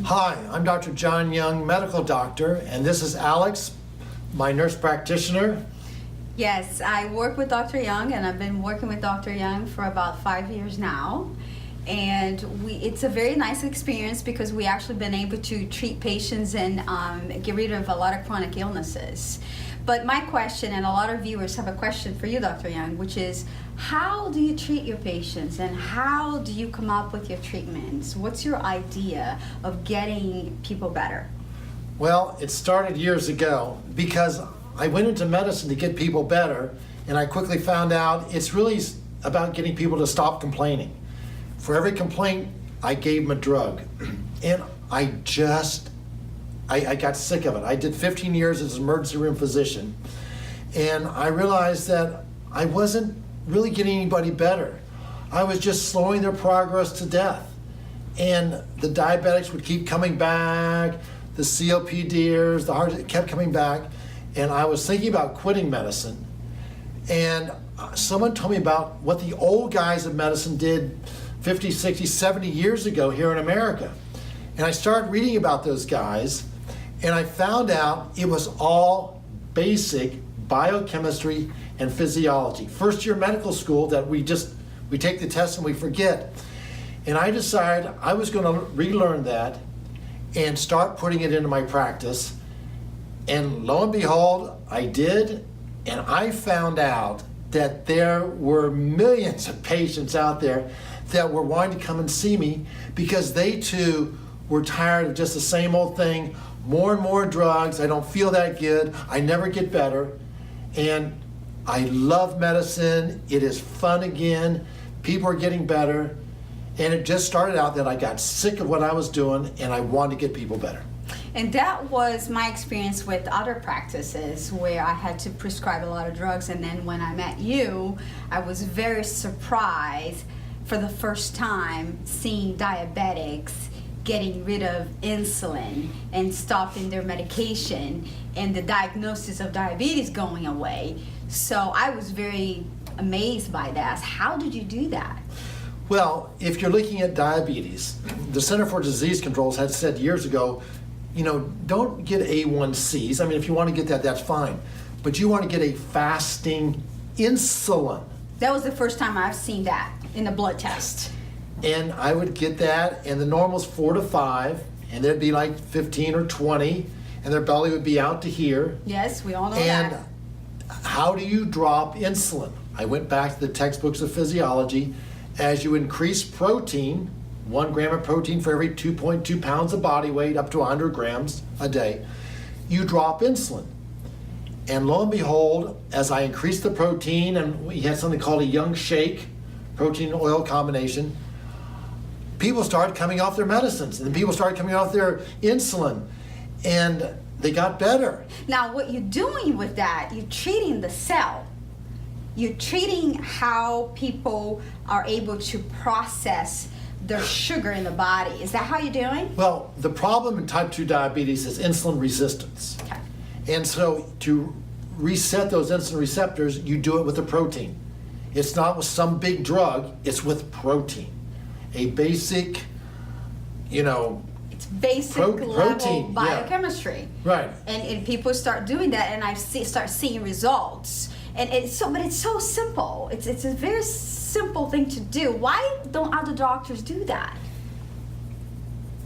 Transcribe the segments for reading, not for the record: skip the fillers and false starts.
Hi, I'm Dr. John Young, medical doctor, and this is Alex, my nurse practitioner. Yes, I work with Dr. Young, and I've been working with Dr. Young for about 5 years now. And it's a very nice experience because we actually been able to treat patients and get rid of a lot of chronic illnesses. But my question, and a lot of viewers have a question for you, Dr. Young, which is, how do you treat your patients and how do you come up with your treatments? What's your idea of getting people better? Well, it started years ago because I went into medicine to get people better, and I quickly found out it's really about getting people to stop complaining. For every complaint, I gave them a drug. And I got sick of it. I did 15 years as an emergency room physician, and I realized that I wasn't really getting anybody better. I was just slowing their progress to death. And the diabetics would keep coming back, the COPDers, the heart kept coming back, and I was thinking about quitting medicine. And someone told me about what the old guys of medicine did 50, 60, 70 years ago here in America. And I started reading about those guys, and I found out it was all basic biochemistry and physiology. First year medical school that we take the test and we forget. And I decided I was going to relearn that and start putting it into my practice. And lo and behold, I did, and I found out that there were millions of patients out there that were wanting to come and see me because they too were tired of just the same old thing, more and more drugs, I don't feel that good, I never get better. And I love medicine, it is fun again, people are getting better, and it just started out that I got sick of what I was doing and I wanted to get people better. And that was my experience with other practices where I had to prescribe a lot of drugs, and then when I met you, I was very surprised for the first time seeing diabetics getting rid of insulin and stopping their medication and the diagnosis of diabetes going away. So I was very amazed by that. How did you do that? Well, if you're looking at diabetes, the Center for Disease Control had said years ago, don't get A1Cs. I mean, if you want to get that, that's fine. But you want to get a fasting insulin. That was the first time I've seen that in a blood test. And I would get that, and the normal's 4 to 5, and there'd be like 15 or 20, and their belly would be out to here. Yes, we all know and that. How do you drop insulin? I went back to the textbooks of physiology. As you increase protein, 1 gram of protein for every 2.2 pounds of body weight, up to 100 grams a day, you drop insulin. And lo and behold, as I increased the protein, and we had something called a Young Shake, protein and oil combination, people started coming off their medicines, and then people started coming off their insulin, and they got better. Now, what you're doing with that, you're treating the cell. You're treating how people are able to process their sugar in the body. Is that how you're doing? Well, the problem in type 2 diabetes is insulin resistance. Okay. And so to reset those insulin receptors, you do it with a protein. It's not with some big drug, it's with protein. A basic, It's basic level protein, biochemistry. Yeah. Right. And people start doing that, and start seeing results. And it's so simple. It's a very simple thing to do. Why don't other doctors do that?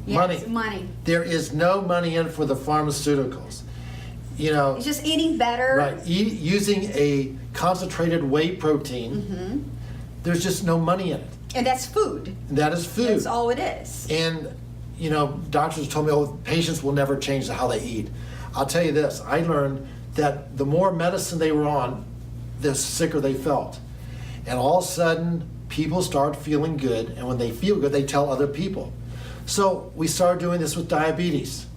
Yes, money. There is no money in for the pharmaceuticals. It's just eating better. Right. Using a concentrated whey protein, there's just no money in it. And that's food. That is food. That's all it is. And, doctors told me, patients will never change how they eat. I'll tell you this, I learned that the more medicine they were on, the sicker they felt. And all of a sudden, people start feeling good, and when they feel good, they tell other people. So we started doing this with diabetes.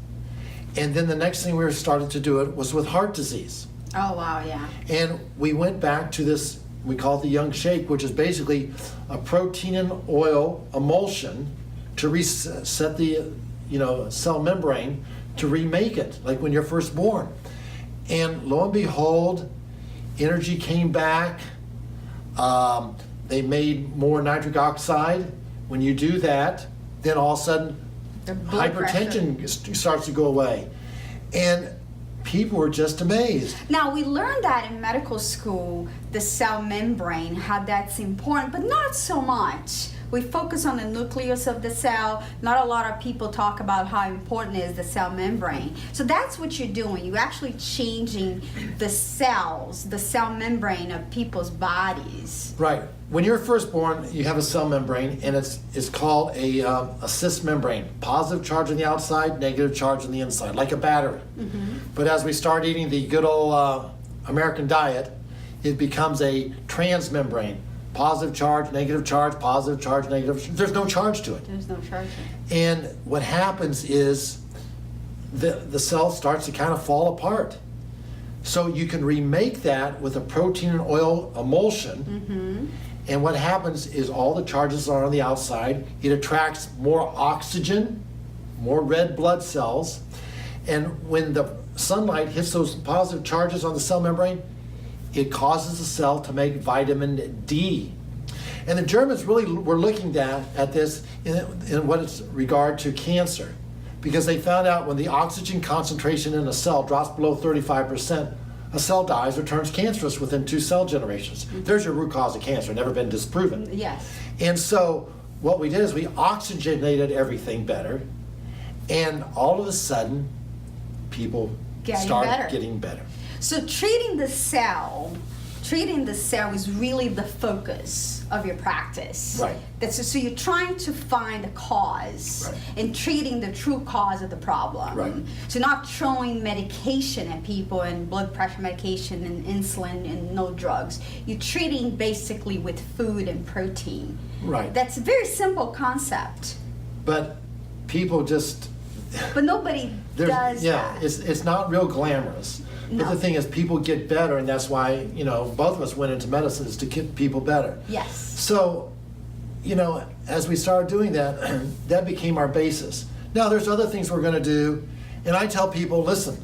And then the next thing we started to do it was with heart disease. Oh, wow, yeah. And we went back to this, we call it the Young Shake, which is basically a protein and oil emulsion to reset the cell membrane to remake it, like when you're first born. And lo and behold, energy came back. They made more nitric oxide. When you do that, then all of a sudden The blood hypertension starts to go away. And people were just amazed. Now, we learned that in medical school, the cell membrane, how that's important, but not so much. We focus on the nucleus of the cell. Not a lot of people talk about how important is the cell membrane. So that's what you're doing. You're actually changing the cells, the cell membrane of people's bodies. Right. When you're first born, you have a cell membrane, and it's called a cis membrane. Positive charge on the outside, negative charge on the inside, like a battery. But as we start eating the good old American diet, it becomes a transmembrane. Positive charge, negative charge, positive charge, negative. There's no charge to it. There's no charge. And what happens is the cell starts to kind of fall apart. So you can remake that with a protein and oil emulsion. And what happens is all the charges are on the outside. It attracts more oxygen, more red blood cells. And when the sunlight hits those positive charges on the cell membrane, it causes the cell to make vitamin D. And the Germans really were looking at this in what it's regard to cancer, because they found out when the oxygen concentration in a cell drops below 35%, a cell dies or turns cancerous within 2 cell generations. There's your root cause of cancer, never been disproven. Yes. And so what we did is we oxygenated everything better, and all of a sudden, people started getting better. So treating the cell is really the focus of your practice. Right. So you're trying to find the cause and treating the true cause of the problem. Right. So not throwing medication at people and blood pressure medication and insulin and no drugs. You're treating basically with food and protein. Right. That's a very simple concept. But people just... But nobody does that. It's not real glamorous. No. But the thing is, people get better, and that's why, both of us went into medicine, is to get people better. Yes. So, as we started doing that, that became our basis. Now, there's other things we're going to do, and I tell people, listen,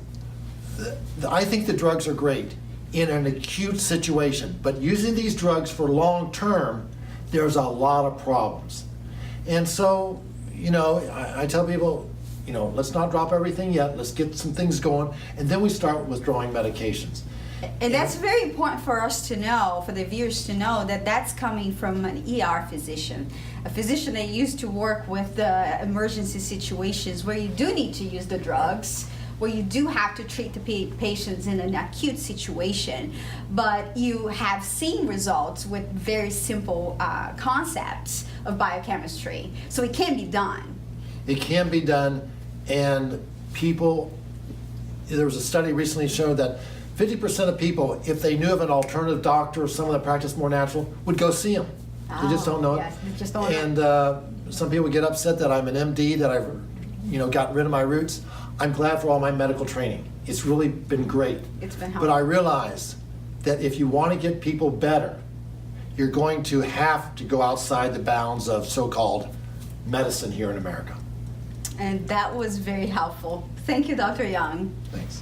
I think the drugs are great in an acute situation, but using these drugs for long term, there's a lot of problems. And so, I tell people, let's not drop everything yet. Let's get some things going, and then we start withdrawing medications. And that's very important for us to know, for the viewers to know, that that's coming from an ER physician, a physician that used to work with the emergency situations where you do need to use the drugs, where you do have to treat the patients in an acute situation, but you have seen results with very simple concepts of biochemistry. So it can be done. It can be done, and there was a study recently showed that 50% of people, if they knew of an alternative doctor or someone that practiced more natural, would go see them. They just don't know it. Yes, they just don't know. And some people get upset that I'm an MD, that I've gotten rid of my roots. I'm glad for all my medical training. It's really been great. It's been helpful. But I realized that if you want to get people better, you're going to have to go outside the bounds of so-called medicine here in America. And that was very helpful. Thank you, Dr. Young. Thanks.